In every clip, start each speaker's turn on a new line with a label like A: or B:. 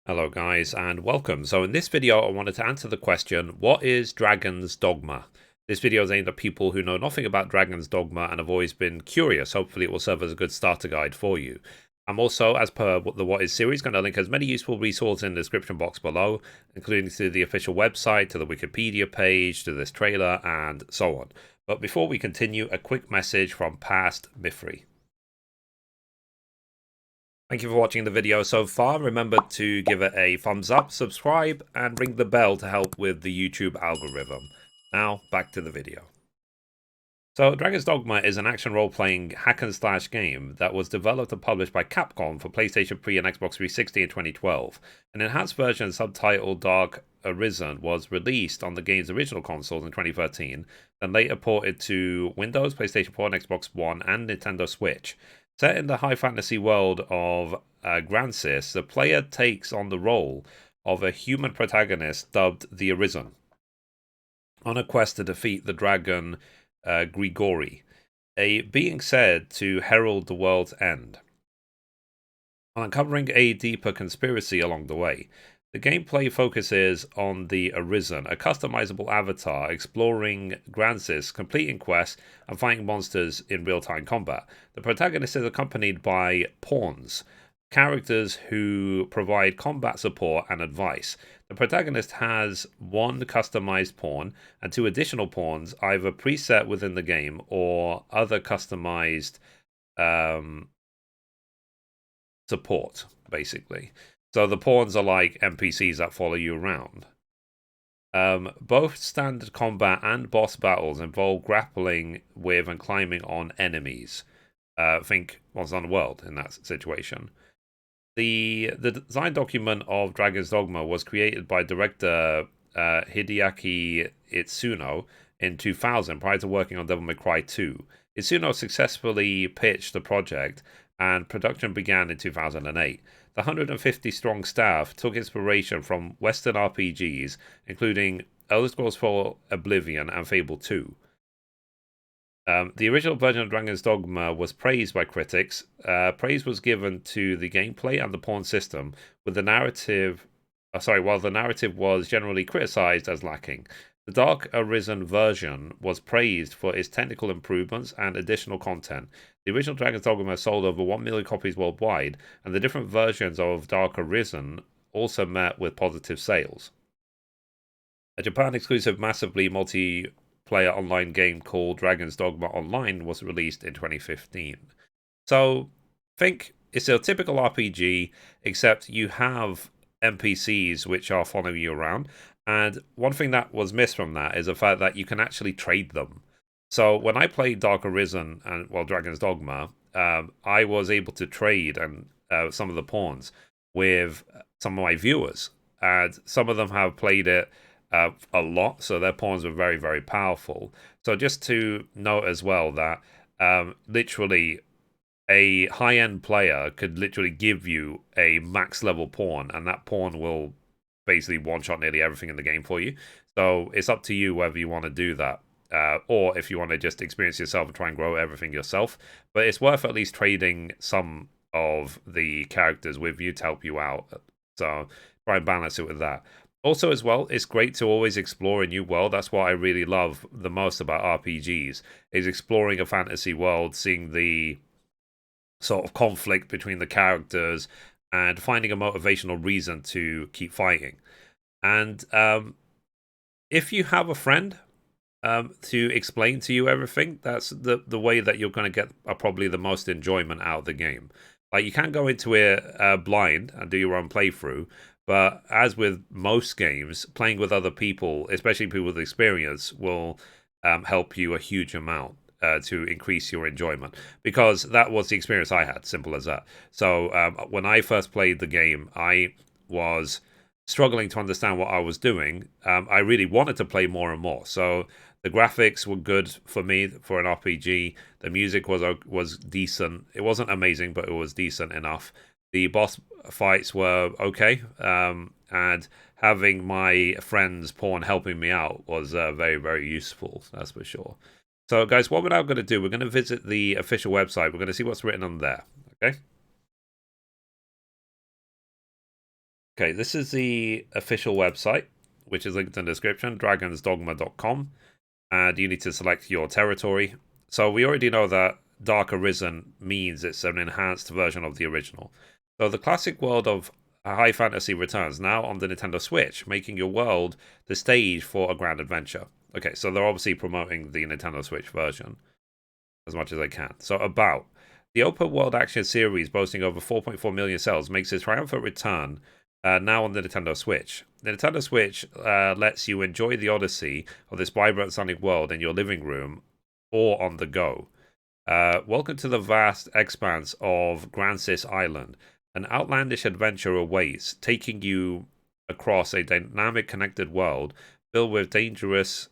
A: Hello guys and welcome. So in this video I wanted to answer the question, what is Dragon's Dogma? This video is aimed at people who know nothing about Dragon's Dogma and have always been curious. Hopefully it will serve as a good starter guide for you. I'm also, as per the What Is series, going to link as many useful resources in the description box below, including to the official website, to the Wikipedia page, to this trailer, and so on. But before we continue, a quick message from past Mithrie. Thank you for watching the video so far. Remember to give it a thumbs up, subscribe, and ring the bell to help with the YouTube algorithm. Now, back to the video. So, Dragon's Dogma is an action role-playing hack-and-slash game that was developed and published by Capcom for PlayStation 3 and Xbox 360 in 2012. An enhanced version subtitled Dark Arisen was released on the game's original consoles in 2013, then later ported to Windows, PlayStation 4, and Xbox One, and Nintendo Switch. Set in the high fantasy world of Grancis, the player takes on the role of a human protagonist dubbed the Arisen, on a quest to defeat the dragon Grigori, a being said to herald the world's end, uncovering a deeper conspiracy along the way. The gameplay focuses on the Arisen, a customizable avatar exploring Grancis, completing quests, and fighting monsters in real-time combat. The protagonist is accompanied by pawns, characters who provide combat support and advice. The protagonist has one customized pawn and two additional pawns, either preset within the game or other customized support, basically. So the pawns are like NPCs that follow you around. Both standard combat and boss battles involve grappling with and climbing on enemies. Think Monster Hunter World in that situation. The design document of Dragon's Dogma was created by director Hideaki Itsuno in 2000, prior to working on Devil May Cry 2. Itsuno successfully pitched the project, and production began in 2008. The 150-strong staff took inspiration from Western RPGs, including Elder Scrolls IV Oblivion and Fable 2. The original version of Dragon's Dogma was praised by critics. Praise was given to the gameplay and the pawn system, with the narrative. While the narrative was generally criticized as lacking. The Dark Arisen version was praised for its technical improvements and additional content. The original Dragon's Dogma sold over 1 million copies worldwide, and the different versions of Dark Arisen also met with positive sales. A Japan-exclusive, massively multiplayer online game called Dragon's Dogma Online was released in 2015. So, think it's a typical RPG, except you have NPCs which are following you around. And one thing that was missed from that is the fact that you can actually trade them. So when I played Dark Arisen and Dragon's Dogma, I was able to trade and some of the pawns with some of my viewers, and some of them have played it a lot, so their pawns were very, very powerful. So just to note as well that literally a high-end player could literally give you a max level pawn, and that pawn will basically one-shot nearly everything in the game for you. So it's up to you whether you want to do that, or if you want to just experience yourself and try and grow everything yourself. But it's worth at least trading some of the characters with you to help you out. So try and balance it with that. Also, as well, it's great to always explore a new world. That's what I really love the most about RPGs, is exploring a fantasy world, seeing the sort of conflict between the characters and finding a motivational reason to keep fighting. And if you have a friend to explain to you everything, that's the way that you're going to get probably the most enjoyment out of the game. Like, you can't go into it blind and do your own playthrough, but as with most games, playing with other people, especially people with experience, will help you a huge amount. To increase your enjoyment, because that was the experience I had, simple as that. So when I first played the game, I was struggling to understand what I was doing. I really wanted to play more and more, so the graphics were good for me for an RPG. The music was decent. It wasn't amazing, but it was decent enough. The boss fights were okay, and having my friend's pawn helping me out was very, very useful, that's for sure. So, guys, what we're now going to do, we're going to visit the official website. We're going to see what's written on there, okay? Okay, this is the official website, which is linked in the description, dragonsdogma.com, and you need to select your territory. So we already know that Dark Arisen means it's an enhanced version of the original. So the classic world of high fantasy returns now on the Nintendo Switch, making your world the stage for a grand adventure. Okay, so they're obviously promoting the Nintendo Switch version as much as they can. So about the open world action series boasting over 4.4 million sales makes its triumphant return now on the Nintendo Switch. The Nintendo Switch lets you enjoy the odyssey of this vibrant sonic world in your living room or on the go. Welcome to the vast expanse of Grancis Island. An outlandish adventure awaits, taking you across a dynamic, connected world filled with dangerous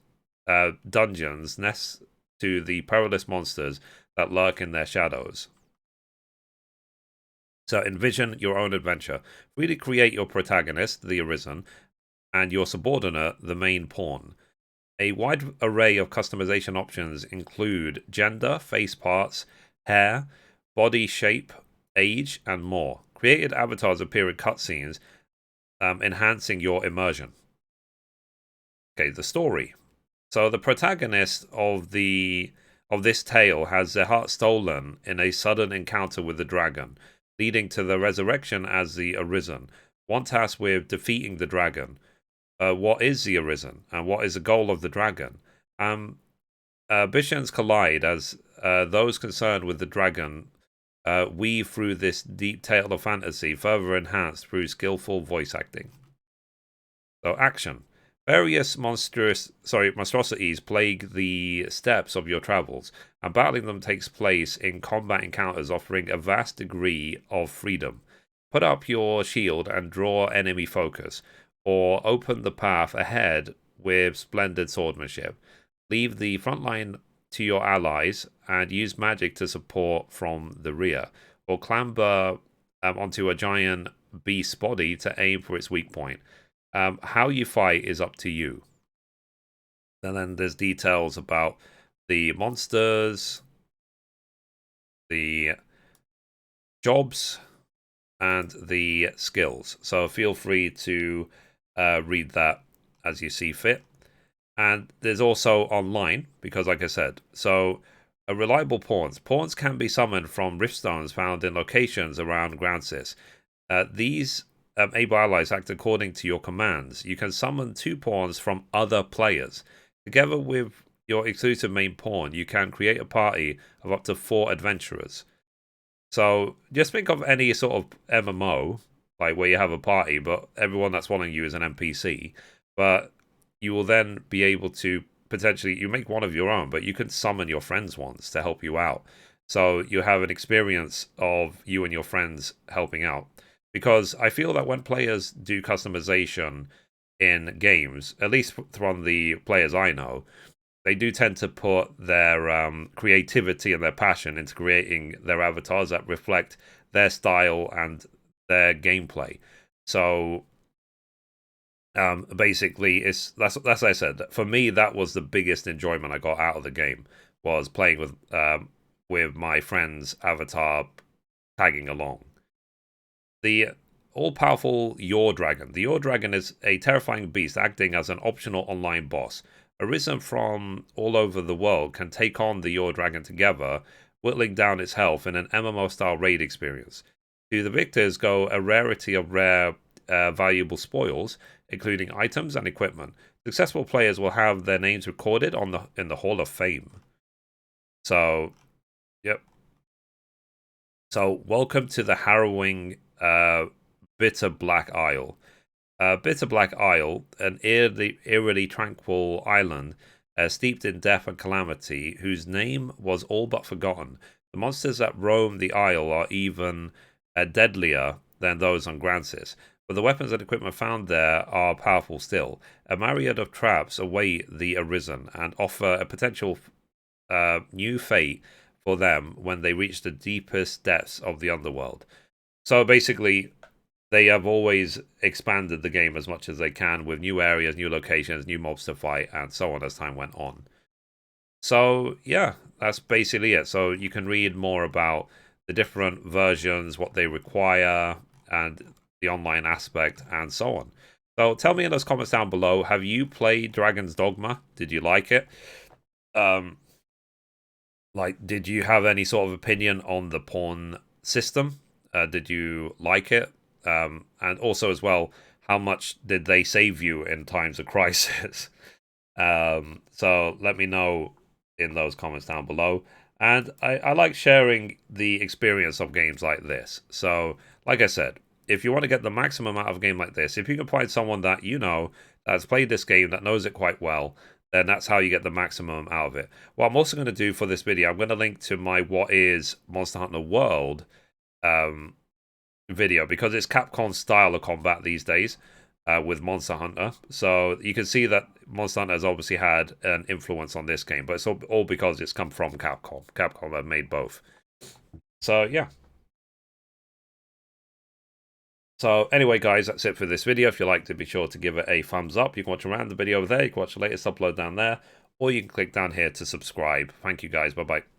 A: dungeons, nests to the perilous monsters that lurk in their shadows. So envision your own adventure. Really create your protagonist, the Arisen, and your subordinate, the main pawn. A wide array of customization options include gender, face parts, hair, body shape, age, and more. Created avatars appear in cutscenes, enhancing your immersion. Okay, the story. So the protagonist of this tale has their heart stolen in a sudden encounter with the dragon, leading to the resurrection as the Arisen. One tasked with defeating the dragon. What is the Arisen, and what is the goal of the dragon? Visions collide as those concerned with the dragon weave through this deep tale of fantasy, further enhanced through skillful voice acting. So, action. Various monstrosities plague the steps of your travels, and battling them takes place in combat encounters offering a vast degree of freedom. Put up your shield and draw enemy focus, or open the path ahead with splendid swordsmanship. Leave the front line to your allies and use magic to support from the rear, or clamber onto a giant beast's body to aim for its weak point. How you fight is up to you. And then there's details about the monsters, the jobs, and the skills. So feel free to read that as you see fit. And there's also online, because like I said, so reliable pawns. Pawns can be summoned from riftstones found in locations around Grancis. These able allies act according to your commands. You can summon 2 pawns from other players. Together with your exclusive main pawn, you can create a party of up to 4 adventurers. So just think of any sort of MMO, like where you have a party, but everyone that's following you is an NPC. But you will then be able to potentially, you make one of your own, but you can summon your friends' ones to help you out. So you have an experience of you and your friends helping out. Because I feel that when players do customization in games, at least from the players I know, they do tend to put their creativity and their passion into creating their avatars that reflect their style and their gameplay. So basically, that's as I said. For me, that was the biggest enjoyment I got out of the game, was playing with my friend's avatar, tagging along. The all-powerful Your Dragon. The Your Dragon is a terrifying beast acting as an optional online boss. Arisen from all over the world can take on the Your Dragon together, whittling down its health in an MMO-style raid experience. To the victors go a rarity of rare, valuable spoils, including items and equipment. Successful players will have their names recorded in the Hall of Fame. So, yep. So, welcome to the harrowing Bitter Black Isle. Bitter Black Isle, an eerily tranquil island steeped in death and calamity, whose name was all but forgotten. The monsters that roam the isle are even deadlier than those on Grancis, but the weapons and equipment found there are powerful still. A myriad of traps await the Arisen and offer a potential new fate for them when they reach the deepest depths of the underworld. So basically, they have always expanded the game as much as they can with new areas, new locations, new mobs to fight, and so on as time went on. So, yeah, that's basically it. So you can read more about the different versions, what they require, and the online aspect, and so on. So tell me in those comments down below, have you played Dragon's Dogma? Did you like it? Like, did you have any sort of opinion on the pawn system? Did you like it? And also, as well, how much did they save you in times of crisis? So let me know in those comments down below. And I like sharing the experience of games like this. So, like I said, if you want to get the maximum out of a game like this, if you can find someone that you know that's played this game, that knows it quite well, then that's how you get the maximum out of it. What I'm also going to do for this video, I'm going to link to my What is Monster Hunter World video, because it's Capcom's style of combat these days with Monster Hunter. So you can see that Monster Hunter has obviously had an influence on this game, but it's all because it's come from Capcom. Capcom have made both. So yeah. So anyway, guys, that's it for this video. If you liked it, be sure to give it a thumbs up. You can watch around the video over there. You can watch the latest upload down there, or you can click down here to subscribe. Thank you, guys. Bye-bye.